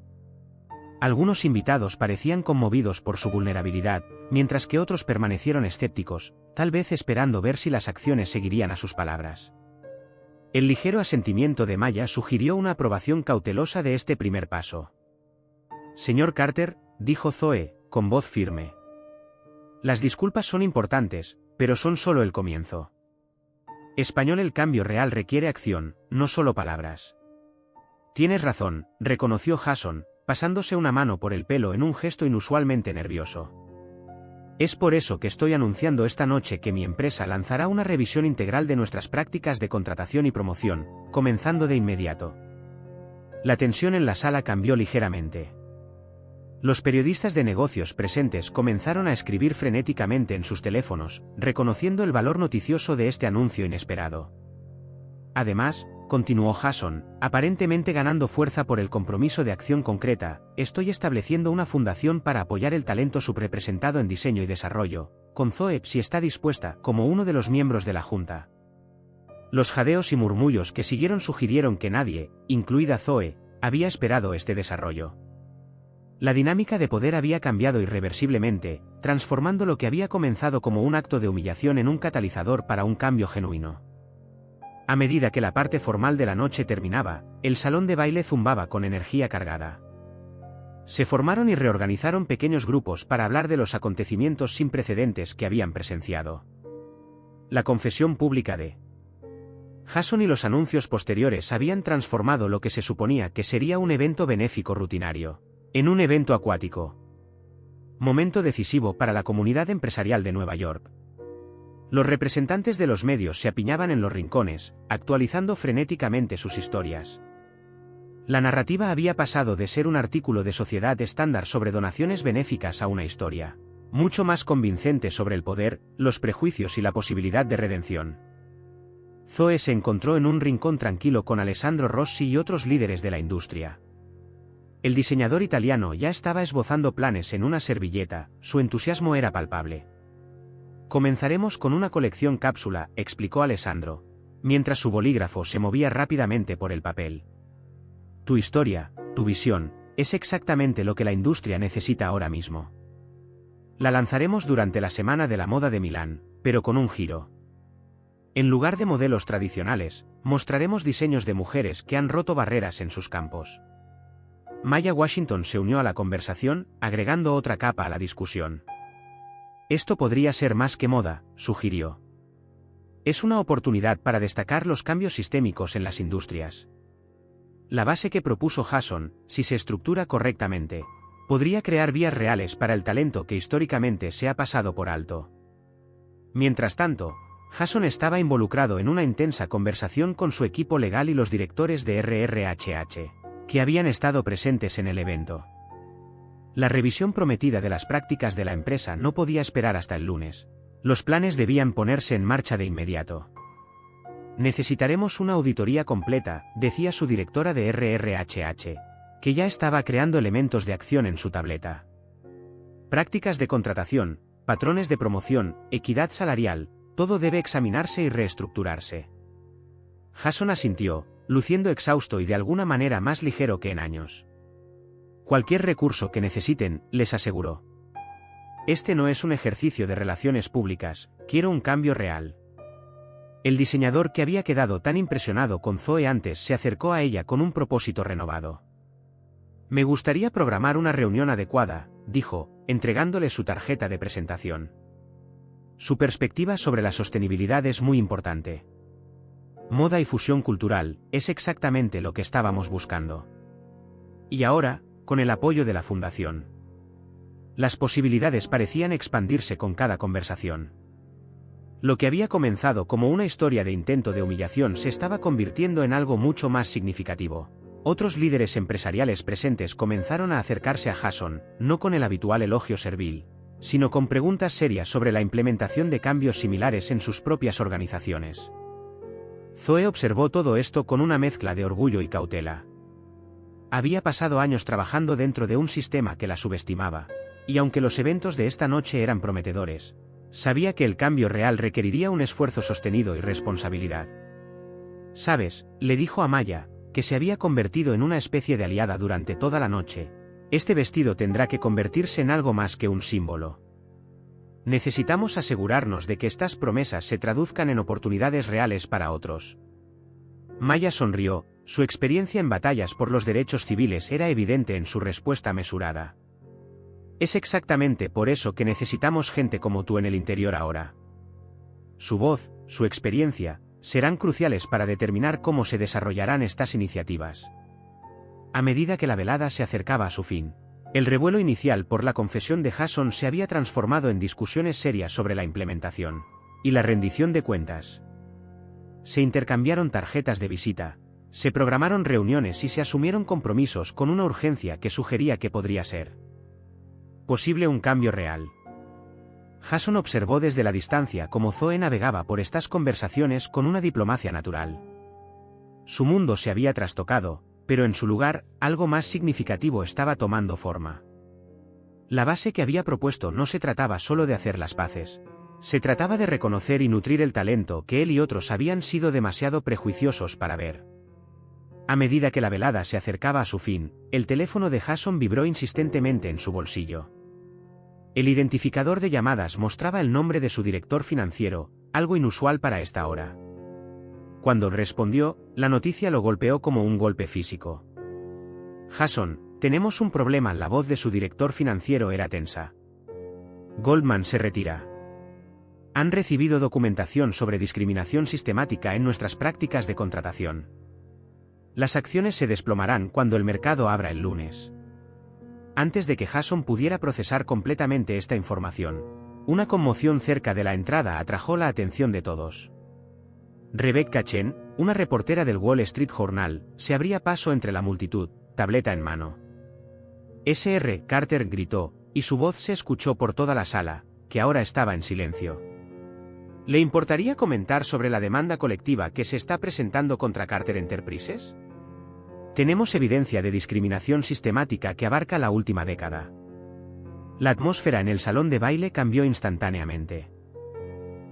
Algunos invitados parecían conmovidos por su vulnerabilidad, mientras que otros permanecieron escépticos, tal vez esperando ver si las acciones seguirían a sus palabras. El ligero asentimiento de Maya sugirió una aprobación cautelosa de este primer paso. Señor Carter, dijo Zoe, con voz firme. Las disculpas son importantes, pero son solo el comienzo. Español, el cambio real requiere acción, no solo palabras. Tienes razón, reconoció Jason, pasándose una mano por el pelo en un gesto inusualmente nervioso. Es por eso que estoy anunciando esta noche que mi empresa lanzará una revisión integral de nuestras prácticas de contratación y promoción, comenzando de inmediato. La tensión en la sala cambió ligeramente. Los periodistas de negocios presentes comenzaron a escribir frenéticamente en sus teléfonos, reconociendo el valor noticioso de este anuncio inesperado. Además, continuó Jason, aparentemente ganando fuerza por el compromiso de acción concreta, estoy estableciendo una fundación para apoyar el talento subrepresentado en diseño y desarrollo, con Zoe si está dispuesta, como uno de los miembros de la Junta. Los jadeos y murmullos que siguieron sugirieron que nadie, incluida Zoe, había esperado este desarrollo. La dinámica de poder había cambiado irreversiblemente, transformando lo que había comenzado como un acto de humillación en un catalizador para un cambio genuino. A medida que la parte formal de la noche terminaba, el salón de baile zumbaba con energía cargada. Se formaron y reorganizaron pequeños grupos para hablar de los acontecimientos sin precedentes que habían presenciado. La confesión pública de Jason y los anuncios posteriores habían transformado lo que se suponía que sería un evento benéfico rutinario en un evento acuático. Momento decisivo para la comunidad empresarial de Nueva York. Los representantes de los medios se apiñaban en los rincones, actualizando frenéticamente sus historias. La narrativa había pasado de ser un artículo de sociedad estándar sobre donaciones benéficas a una historia mucho más convincente sobre el poder, los prejuicios y la posibilidad de redención. Zoe se encontró en un rincón tranquilo con Alessandro Rossi y otros líderes de la industria. El diseñador italiano ya estaba esbozando planes en una servilleta, su entusiasmo era palpable. Comenzaremos con una colección cápsula, explicó Alessandro, mientras su bolígrafo se movía rápidamente por el papel. Tu historia, tu visión, es exactamente lo que la industria necesita ahora mismo. La lanzaremos durante la Semana de la Moda de Milán, pero con un giro. En lugar de modelos tradicionales, mostraremos diseños de mujeres que han roto barreras en sus campos. Maya Washington se unió a la conversación, agregando otra capa a la discusión. Esto podría ser más que moda, sugirió. Es una oportunidad para destacar los cambios sistémicos en las industrias. La base que propuso Jason, si se estructura correctamente, podría crear vías reales para el talento que históricamente se ha pasado por alto. Mientras tanto, Jason estaba involucrado en una intensa conversación con su equipo legal y los directores de RRHH, que habían estado presentes en el evento. La revisión prometida de las prácticas de la empresa no podía esperar hasta el lunes. Los planes debían ponerse en marcha de inmediato. Necesitaremos una auditoría completa, decía su directora de RRHH, que ya estaba creando elementos de acción en su tableta. Prácticas de contratación, patrones de promoción, equidad salarial, todo debe examinarse y reestructurarse. Jason asintió, luciendo exhausto y de alguna manera más ligero que en años. Cualquier recurso que necesiten, les aseguró. Este no es un ejercicio de relaciones públicas, quiero un cambio real. El diseñador que había quedado tan impresionado con Zoe antes se acercó a ella con un propósito renovado. Me gustaría programar una reunión adecuada, dijo, entregándole su tarjeta de presentación. Su perspectiva sobre la sostenibilidad es muy importante. Moda y fusión cultural, es exactamente lo que estábamos buscando. Y ahora, con el apoyo de la Fundación. Las posibilidades parecían expandirse con cada conversación. Lo que había comenzado como una historia de intento de humillación se estaba convirtiendo en algo mucho más significativo. Otros líderes empresariales presentes comenzaron a acercarse a Jason, no con el habitual elogio servil, sino con preguntas serias sobre la implementación de cambios similares en sus propias organizaciones. Zoe observó todo esto con una mezcla de orgullo y cautela. Había pasado años trabajando dentro de un sistema que la subestimaba, y aunque los eventos de esta noche eran prometedores, sabía que el cambio real requeriría un esfuerzo sostenido y responsabilidad. «Sabes», le dijo a Maya, que se había convertido en una especie de aliada durante toda la noche, este vestido tendrá que convertirse en algo más que un símbolo. Necesitamos asegurarnos de que estas promesas se traduzcan en oportunidades reales para otros. Maya sonrió, su experiencia en batallas por los derechos civiles era evidente en su respuesta mesurada. Es exactamente por eso que necesitamos gente como tú en el interior ahora. Su voz, su experiencia, serán cruciales para determinar cómo se desarrollarán estas iniciativas. a medida que la velada se acercaba a su fin. El revuelo inicial por la confesión de Jason se había transformado en discusiones serias sobre la implementación y la rendición de cuentas. Se intercambiaron tarjetas de visita, se programaron reuniones y se asumieron compromisos con una urgencia que sugería que podría ser posible un cambio real. Jason observó desde la distancia cómo Zoe navegaba por estas conversaciones con una diplomacia natural. Su mundo se había trastocado, pero en su lugar, algo más significativo estaba tomando forma. La base que había propuesto no se trataba solo de hacer las paces. Se trataba de reconocer y nutrir el talento que él y otros habían sido demasiado prejuiciosos para ver. A medida que la velada se acercaba a su fin, el teléfono de Jason vibró insistentemente en su bolsillo. El identificador de llamadas mostraba el nombre de su director financiero, algo inusual para esta hora. Cuando respondió, la noticia lo golpeó como un golpe físico. Jason, tenemos un problema. La voz de su director financiero era tensa. Goldman se retira. Han recibido documentación sobre discriminación sistemática en nuestras prácticas de contratación. Las acciones se desplomarán cuando el mercado abra el lunes. Antes de que Jason pudiera procesar completamente esta información, una conmoción cerca de la entrada atrajo la atención de todos. Rebecca Chen, una reportera del Wall Street Journal, se abría paso entre la multitud, tableta en mano. Sr. Carter gritó, y su voz se escuchó por toda la sala, que ahora estaba en silencio. ¿Le importaría comentar sobre la demanda colectiva que se está presentando contra Carter Enterprises? Tenemos evidencia de discriminación sistemática que abarca la última década. La atmósfera en el salón de baile cambió instantáneamente.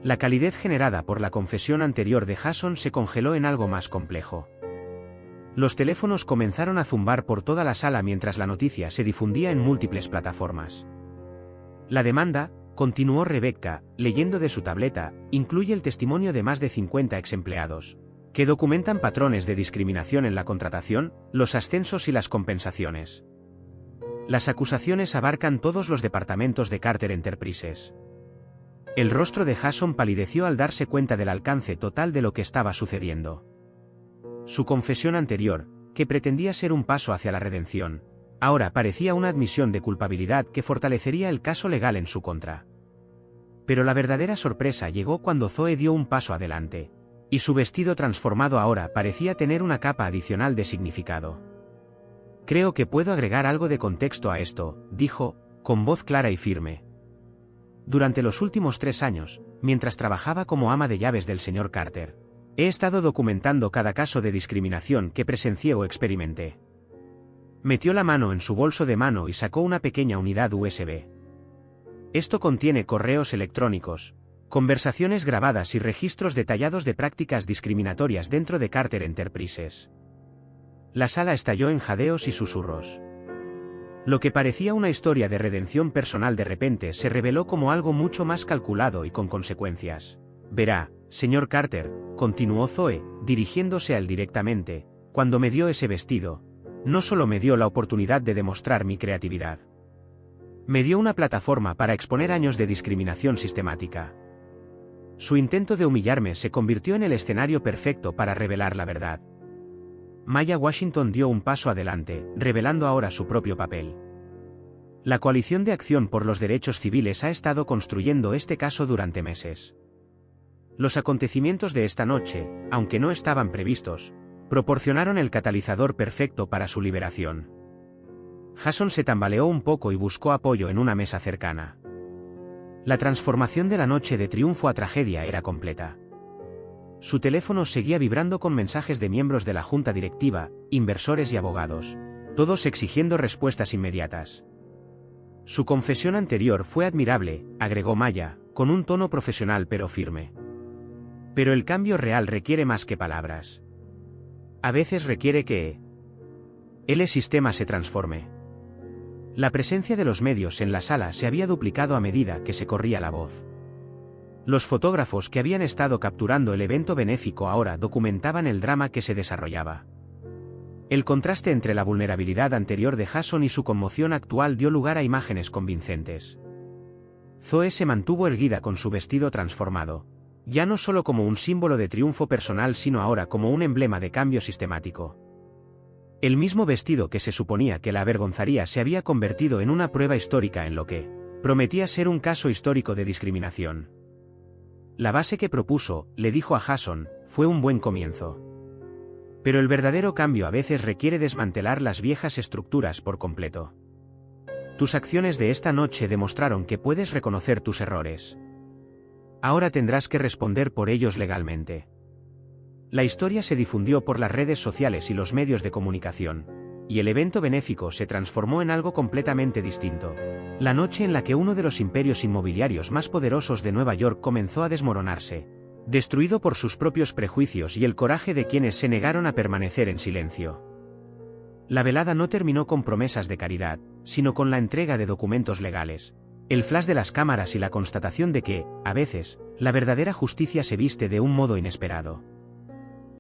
La calidez generada por la confesión anterior de Jason se congeló en algo más complejo. Los teléfonos comenzaron a zumbar por toda la sala mientras la noticia se difundía en múltiples plataformas. La demanda, continuó Rebecca, leyendo de su tableta, incluye el testimonio de más de 50 exempleados, que documentan patrones de discriminación en la contratación, los ascensos y las compensaciones. Las acusaciones abarcan todos los departamentos de Carter Enterprises. El rostro de Jason palideció al darse cuenta del alcance total de lo que estaba sucediendo. Su confesión anterior, que pretendía ser un paso hacia la redención, ahora parecía una admisión de culpabilidad que fortalecería el caso legal en su contra. Pero la verdadera sorpresa llegó cuando Zoe dio un paso adelante, y su vestido transformado ahora parecía tener una capa adicional de significado. Creo que puedo agregar algo de contexto a esto, dijo, con voz clara y firme. Durante los últimos 3 años, mientras trabajaba como ama de llaves del señor Carter, he estado documentando cada caso de discriminación que presencié o experimenté. Metió la mano en su bolso de mano y sacó una pequeña unidad USB. Esto contiene correos electrónicos, conversaciones grabadas y registros detallados de prácticas discriminatorias dentro de Carter Enterprises. La sala estalló en jadeos y susurros. Lo que parecía una historia de redención personal de repente se reveló como algo mucho más calculado y con consecuencias. Verá, señor Carter, continuó Zoe, dirigiéndose a él directamente, cuando me dio ese vestido, no solo me dio la oportunidad de demostrar mi creatividad. Me dio una plataforma para exponer años de discriminación sistemática. Su intento de humillarme se convirtió en el escenario perfecto para revelar la verdad. Maya Washington dio un paso adelante, revelando ahora su propio papel. La Coalición de Acción por los Derechos Civiles ha estado construyendo este caso durante meses. Los acontecimientos de esta noche, aunque no estaban previstos, proporcionaron el catalizador perfecto para su liberación. Jason se tambaleó un poco y buscó apoyo en una mesa cercana. La transformación de la noche de triunfo a tragedia era completa. Su teléfono seguía vibrando con mensajes de miembros de la junta directiva, inversores y abogados, todos exigiendo respuestas inmediatas. Su confesión anterior fue admirable, agregó Maya, con un tono profesional pero firme. Pero el cambio real requiere más que palabras. A veces requiere que el sistema se transforme. La presencia de los medios en la sala se había duplicado a medida que se corría la voz. Los fotógrafos que habían estado capturando el evento benéfico ahora documentaban el drama que se desarrollaba. El contraste entre la vulnerabilidad anterior de Jason y su conmoción actual dio lugar a imágenes convincentes. Zoe se mantuvo erguida con su vestido transformado, ya no solo como un símbolo de triunfo personal sino ahora como un emblema de cambio sistemático. El mismo vestido que se suponía que la avergonzaría se había convertido en una prueba histórica en lo que prometía ser un caso histórico de discriminación. La base que propuso, le dijo a Jason, fue un buen comienzo. Pero el verdadero cambio a veces requiere desmantelar las viejas estructuras por completo. Tus acciones de esta noche demostraron que puedes reconocer tus errores. Ahora tendrás que responder por ellos legalmente. La historia se difundió por las redes sociales y los medios de comunicación, y el evento benéfico se transformó en algo completamente distinto. La noche en la que uno de los imperios inmobiliarios más poderosos de Nueva York comenzó a desmoronarse, destruido por sus propios prejuicios y el coraje de quienes se negaron a permanecer en silencio. La velada no terminó con promesas de caridad, sino con la entrega de documentos legales, el flash de las cámaras y la constatación de que, a veces, la verdadera justicia se viste de un modo inesperado.